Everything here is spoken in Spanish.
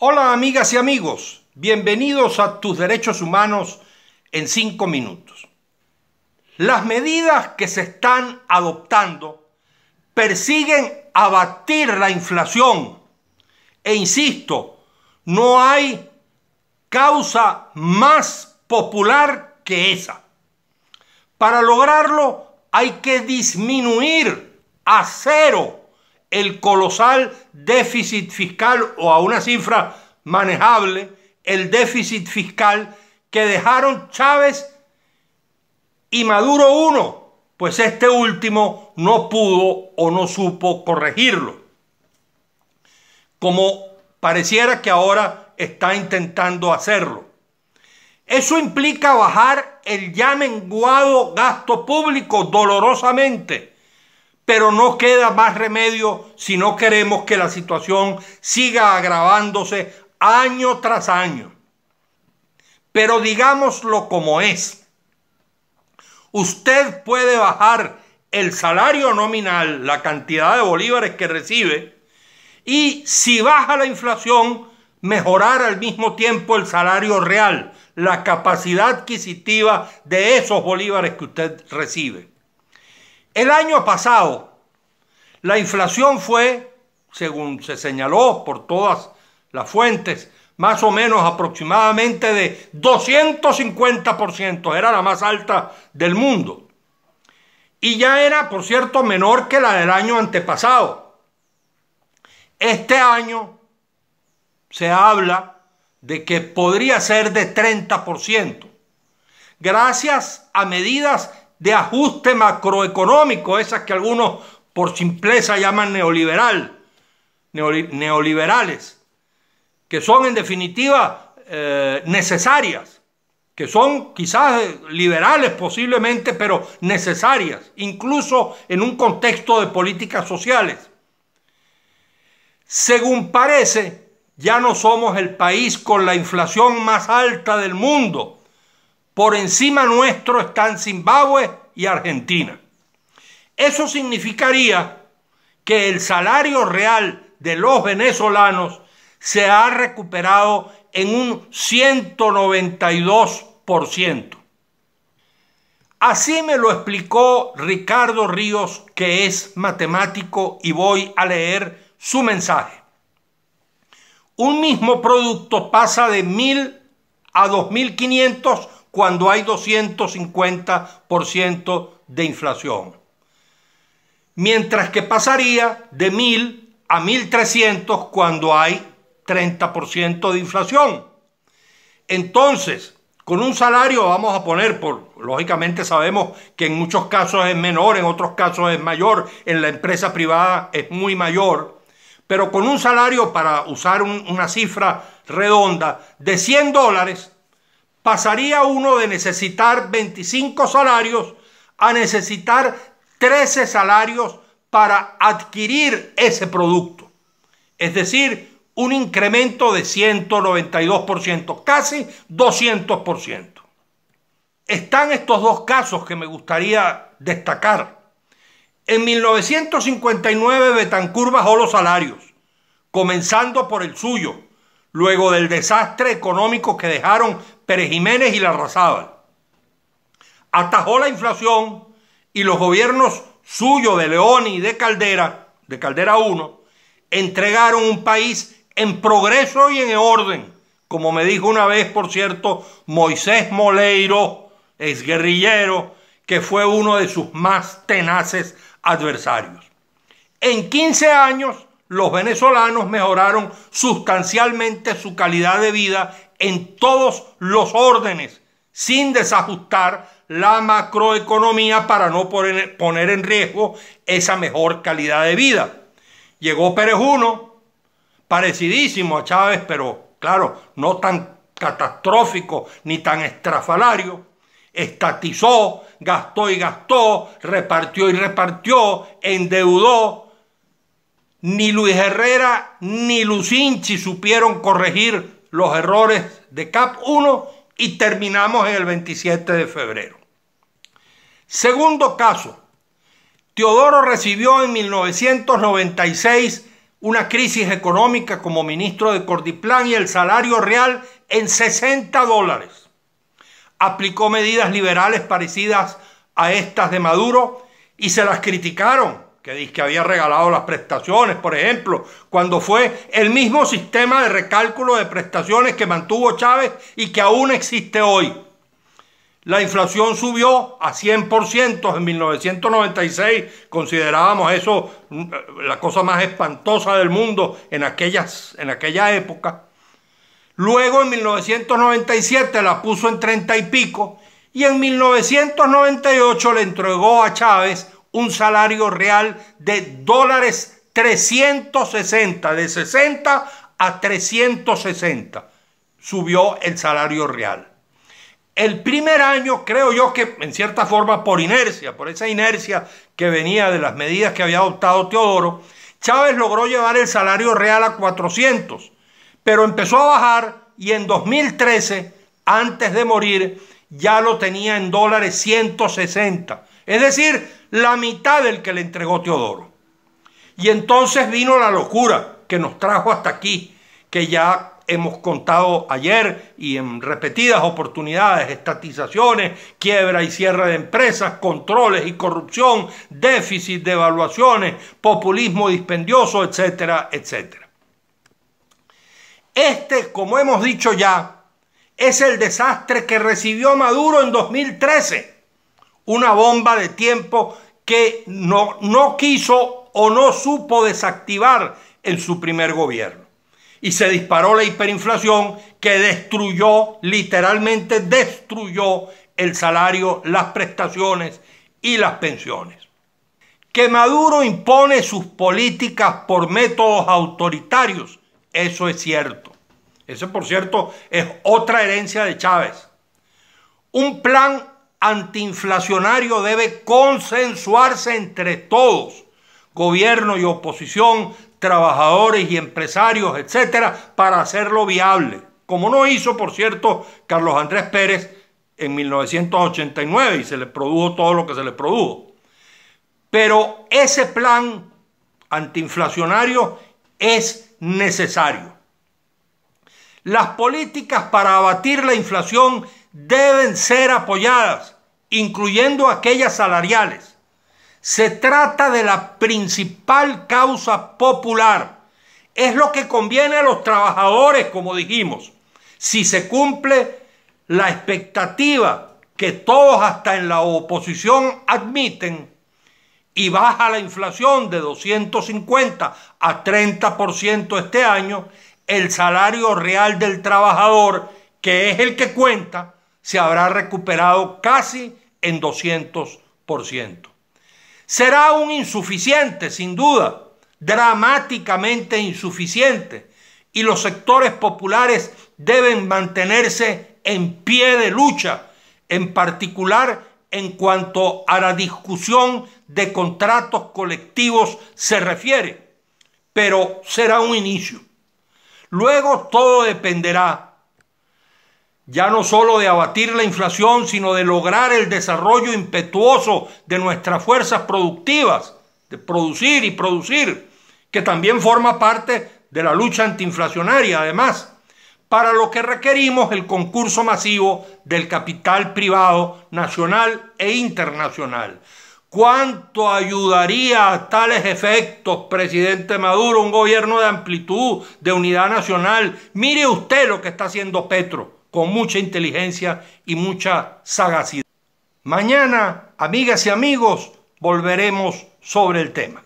Hola amigas y amigos, bienvenidos a Tus Derechos Humanos en 5 minutos. Las medidas que se están adoptando persiguen abatir la inflación e insisto, no hay causa más popular que esa. Para lograrlo hay que disminuir a cero el colosal déficit fiscal o a una cifra manejable, el déficit fiscal que dejaron Chávez y Maduro uno, pues este último no pudo o no supo corregirlo, como pareciera que ahora está intentando hacerlo. Eso implica bajar el ya menguado gasto público dolorosamente, pero no queda más remedio si no queremos que la situación siga agravándose año tras año. Pero digámoslo como es. Usted puede bajar el salario nominal, la cantidad de bolívares que recibe, y si baja la inflación, mejorar al mismo tiempo el salario real, la capacidad adquisitiva de esos bolívares que usted recibe. El año pasado, la inflación fue, según se señaló por todas las fuentes, más o menos aproximadamente de 250%, era la más alta del mundo. Y ya era, por cierto, menor que la del año antepasado. Este año se habla de que podría ser de 30%, gracias a medidas de ajuste macroeconómico, esas que algunos por simpleza llaman neoliberales, que son en definitiva necesarias, que son quizás liberales posiblemente, pero necesarias, incluso en un contexto de políticas sociales. Según parece, ya no somos el país con la inflación más alta del mundo. Por encima nuestro están Zimbabue y Argentina. Eso significaría que el salario real de los venezolanos se ha recuperado en un 192%. Así me lo explicó Ricardo Ríos, que es matemático, y voy a leer su mensaje. Un mismo producto pasa de 1.000 a 2.500 cuando hay 250% de inflación, mientras que pasaría de 1.000 a 1.300 cuando hay 30% de inflación. Entonces, con un salario, vamos a poner, lógicamente sabemos que en muchos casos es menor, en otros casos es mayor, en la empresa privada es muy mayor, pero con un salario, para usar una cifra redonda, de $100, pasaría uno de necesitar 25 salarios a necesitar 13 salarios para adquirir ese producto. Es decir, un incremento de 192%, casi 200%. Están estos dos casos que me gustaría destacar. En 1959 Betancur bajó los salarios, comenzando por el suyo, luego del desastre económico que dejaron Pérez Jiménez y Larrazábal. Atajó la inflación y los gobiernos suyos de León y de Caldera 1, entregaron un país en progreso y en orden, como me dijo una vez, por cierto, Moisés Moleiro, exguerrillero, que fue uno de sus más tenaces adversarios. En 15 años, los venezolanos mejoraron sustancialmente su calidad de vida en todos los órdenes, sin desajustar la macroeconomía para no poner en riesgo esa mejor calidad de vida. Llegó Pérez I, parecidísimo a Chávez, pero claro, no tan catastrófico ni tan estrafalario. Estatizó, gastó y gastó, repartió y repartió, endeudó. Ni Luis Herrera ni Lucinchi supieron corregir los errores de CAP 1 y terminamos en el 27 de febrero. Segundo caso, Teodoro recibió en 1996 una crisis económica como ministro de Cordiplan y el salario real en $60. Aplicó medidas liberales parecidas a estas de Maduro y se las criticaron, que dice que había regalado las prestaciones, por ejemplo, cuando fue el mismo sistema de recálculo de prestaciones que mantuvo Chávez y que aún existe hoy. La inflación subió a 100% en 1996, considerábamos eso la cosa más espantosa del mundo en aquella época. Luego en 1997 la puso en 30 y pico y en 1998 le entregó a Chávez un salario real de $360, de 60 a 360 subió el salario real. El primer año, creo yo que en cierta forma por inercia, por esa inercia que venía de las medidas que había adoptado Teodoro, Chávez logró llevar el salario real a 400, pero empezó a bajar y en 2013, antes de morir, ya lo tenía en $160, es decir, la mitad del que le entregó Teodoro. Y entonces vino la locura que nos trajo hasta aquí, que ya hemos contado ayer y en repetidas oportunidades: estatizaciones, quiebra y cierre de empresas, controles y corrupción, déficit de evaluaciones, populismo dispendioso, etcétera, etcétera. Este, como hemos dicho ya, es el desastre que recibió Maduro en 2013, una bomba de tiempo que no quiso o no supo desactivar en su primer gobierno. Y se disparó la hiperinflación que destruyó, literalmente destruyó el salario, las prestaciones y las pensiones. Que Maduro impone sus políticas por métodos autoritarios, eso es cierto. Ese, por cierto, es otra herencia de Chávez. Un plan antiinflacionario debe consensuarse entre todos, gobierno y oposición, trabajadores y empresarios, etcétera, para hacerlo viable, como no hizo, por cierto, Carlos Andrés Pérez en 1989 y se le produjo todo lo que se le produjo. Pero ese plan antiinflacionario es necesario. Las políticas para abatir la inflación deben ser apoyadas, incluyendo aquellas salariales. Se trata de la principal causa popular. Es lo que conviene a los trabajadores, como dijimos. Si se cumple la expectativa que todos hasta en la oposición admiten y baja la inflación de 250 a 30% este año, el salario real del trabajador, que es el que cuenta, se habrá recuperado casi en 200%. Será un insuficiente, sin duda, dramáticamente insuficiente, y los sectores populares deben mantenerse en pie de lucha, en particular en cuanto a la discusión de contratos colectivos se refiere, pero será un inicio. Luego todo dependerá ya no solo de abatir la inflación, sino de lograr el desarrollo impetuoso de nuestras fuerzas productivas, de producir y producir, que también forma parte de la lucha antiinflacionaria, además, para lo que requerimos el concurso masivo del capital privado nacional e internacional. ¿Cuánto ayudaría a tales efectos, presidente Maduro, un gobierno de amplitud, de unidad nacional? Mire usted lo que está haciendo Petro, con mucha inteligencia y mucha sagacidad. Mañana, amigas y amigos, volveremos sobre el tema.